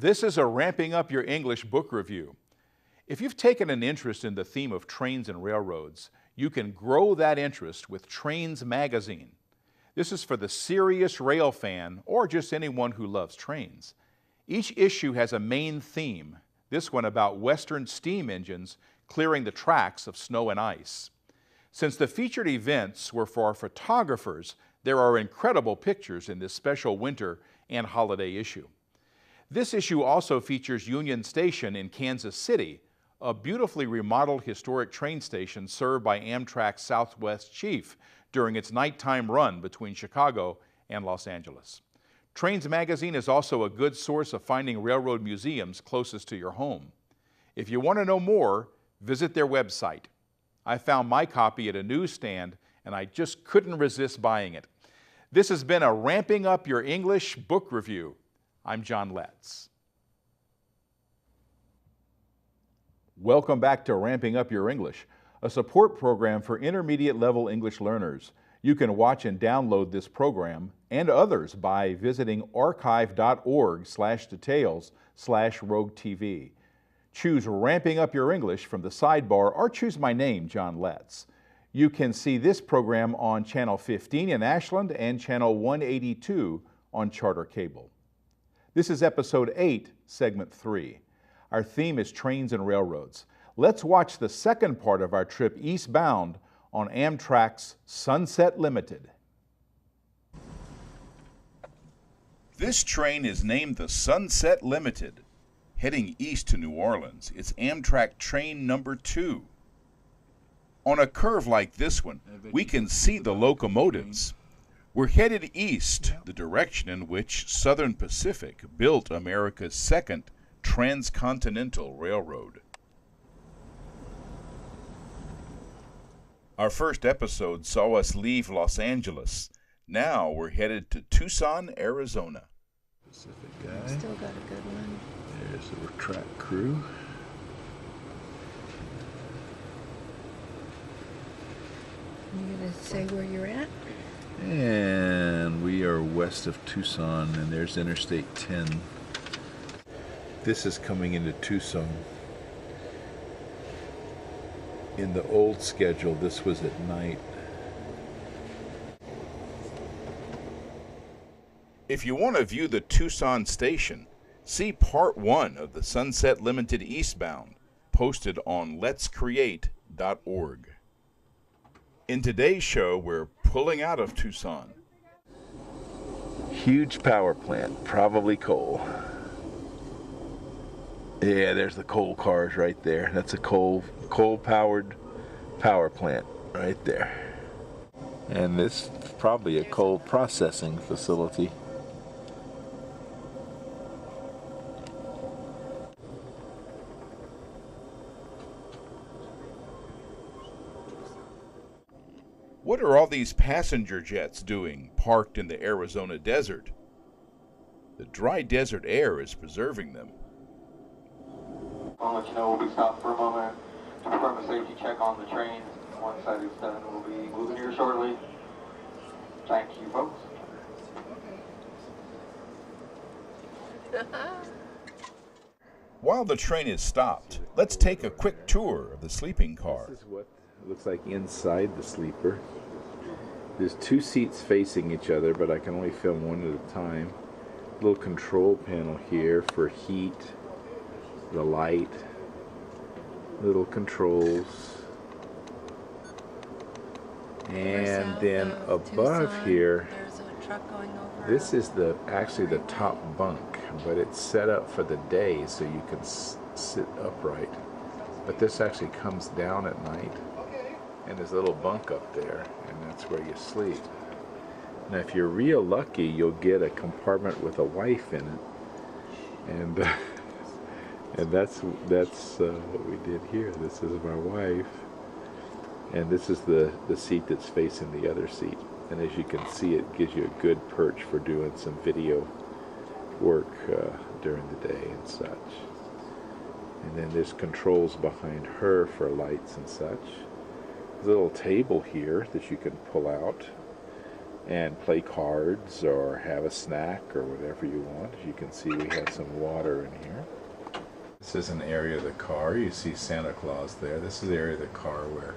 This is a Ramping Up Your English book review. If you've taken an interest in the theme of trains and railroads, you can grow that interest with Trains magazine. This is for the serious rail fan or just anyone who loves trains. Each issue has a main theme, this one about Western steam engines clearing the tracks of snow and ice. Since the featured events were for our photographers, there are incredible pictures in this special winter and holiday issue. This issue also features Union Station in Kansas City, a beautifully remodeled historic train station served by Amtrak's Southwest Chief during its nighttime run between Chicago and Los Angeles. Trains magazine is also a good source of finding railroad museums closest to your home. If you want to know more, visit their website. I found my copy at a newsstand and I just couldn't resist buying it. This has been a Ramping Up Your English book review. I'm John Letts. Welcome back to Ramping Up Your English, a support program for intermediate level English learners. You can watch and download this program and others by visiting archive.org/details/roguetv. Choose Ramping Up Your English from the sidebar or choose my name, John Letts. You can see this program on Channel 15 in Ashland and Channel 182 on Charter Cable. This is Episode 8, Segment 3. Our theme is trains and railroads. Let's watch the second part of our trip eastbound on Amtrak's Sunset Limited. This train is named the Sunset Limited. Heading east to New Orleans, it's Amtrak train number 2. On a curve like this one, we can see the locomotives. We're headed east, the direction in which Southern Pacific built America's second transcontinental railroad. Our first episode saw us leave Los Angeles. Now we're headed to Tucson, Arizona. Pacific guy. Still got a good one. There's the track crew. You gonna say where you're at? And we are west of Tucson, and there's Interstate 10. This is coming into Tucson. In the old schedule, this was at night. If you want to view the Tucson station, see Part 1 of the Sunset Limited Eastbound, posted on letscreate.org. In today's show, we're pulling out of Tucson. Huge power plant, probably coal. Yeah, there's the coal cars right there. That's a coal-powered power plant right there. And this is probably a coal processing facility. What are all these passenger jets doing parked in the Arizona desert? The dry desert air is preserving them. I'll let you know we'll be stopped for a moment to perform a safety check on the train. Once that is done, we'll be moving here shortly. Thank you, folks. While the train is stopped, let's take a quick tour of the sleeping car. This is what it looks like inside the sleeper. There's 2 seats facing each other, but I can only film one at a time. Little control panel here for heat, the light, little controls. And then above here, There's a truck going over. this is actually the top bunk, but it's set up for the day so you can sit upright. But this actually comes down at night, and there's a little bunk up there, and that's where you sleep. Now, if you're real lucky, you'll get a compartment with a wife in it, and that's what we did here. This is my wife, and this is the seat that's facing the other seat. And as you can see, it gives you a good perch for doing some video work during the day and such. And then there's controls behind her for lights and such. There's a little table here that you can pull out. and play cards or have a snack or whatever you want. As you can see, we have some water in here. This is an area of the car. You see Santa Claus there. This is the area of the car where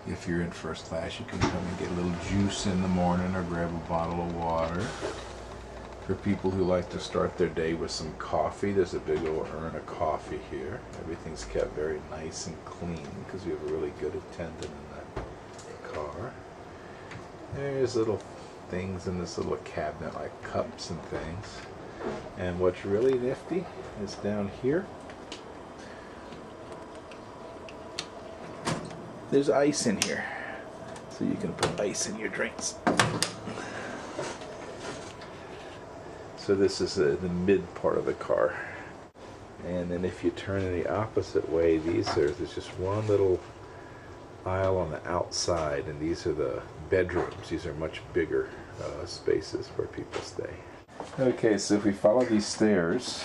if you're in first class, you can come and get a little juice in the morning or grab a bottle of water. For people who like to start their day with some coffee, there's a big old urn of coffee here. Everything's kept very nice and clean because we have a really good attendant in the car. There's little things in this little cabinet like cups and things. And what's really nifty is down here. There's ice in here, so you can put ice in your drinks. So this is the mid part of the car. And then if you turn in the opposite way, there's just one little aisle on the outside, and these are the bedrooms. These are much bigger spaces where people stay. Okay, so if we follow these stairs,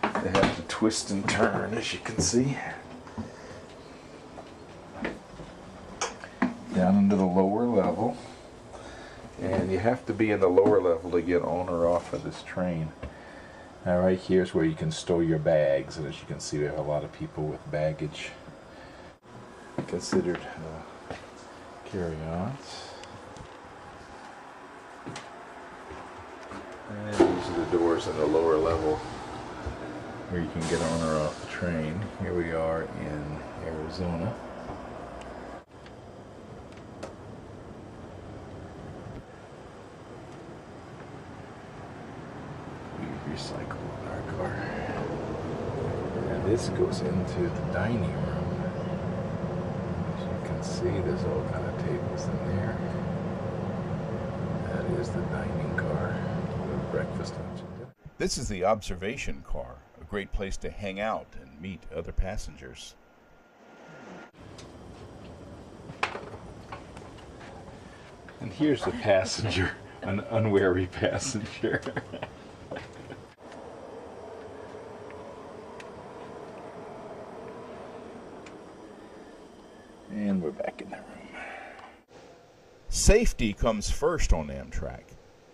they have to twist and turn, as you can see, down into the lower level. And you have to be in the lower level to get on or off of this train. Now right here is where you can store your bags, and as you can see, we have a lot of people with baggage considered carry-ons. And these are the doors in the lower level where you can get on or off the train. Here we are in Arizona. We recycle in our car. And this goes into the dining room. As you can see, there's all kind of tables in there. That is the dining car. Breakfast, lunch, and dinner. This is the observation car, a great place to hang out and meet other passengers. And here's the passenger, an unwary passenger. And we're back in the room. Safety comes first on Amtrak.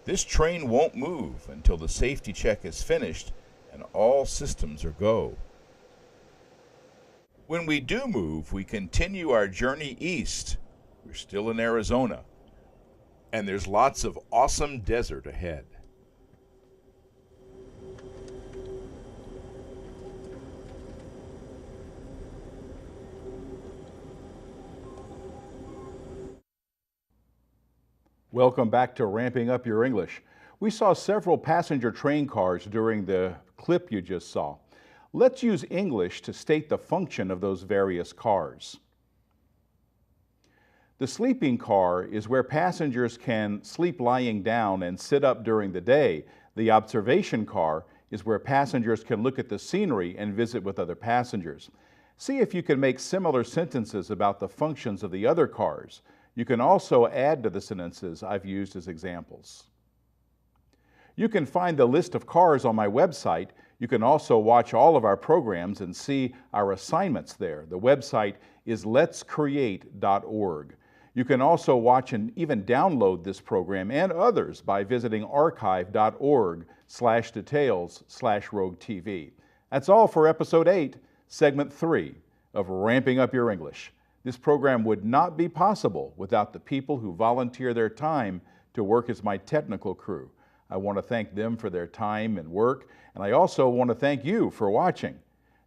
This train won't move until the safety check is finished and all systems are go. When we do move, we continue our journey east. We're still in Arizona, and there's lots of awesome desert ahead. Welcome back to Ramping Up Your English. We saw several passenger train cars during the clip you just saw. Let's use English to state the function of those various cars. The sleeping car is where passengers can sleep lying down and sit up during the day. The observation car is where passengers can look at the scenery and visit with other passengers. See if you can make similar sentences about the functions of the other cars. You can also add to the sentences I've used as examples. You can find the list of cars on my website. You can also watch all of our programs and see our assignments there. The website is letscreate.org. You can also watch and even download this program and others by visiting archive.org/details/roguetv. That's all for Episode 8, Segment 3 of Ramping Up Your English. This program would not be possible without the people who volunteer their time to work as my technical crew. I want to thank them for their time and work, and I also want to thank you for watching.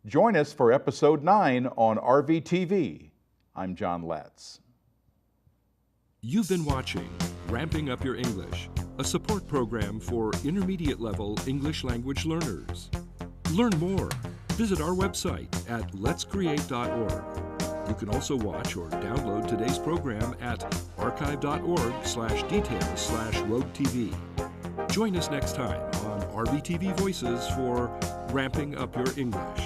Join us for Episode 9 on RVTV. I'm John Letts. You've been watching Ramping Up Your English, a support program for intermediate level English language learners. Learn more. Visit our website at letscreate.org. You can also watch or download today's program at archive.org/details/roguetv. Join us next time on RVTV Voices for Ramping Up Your English.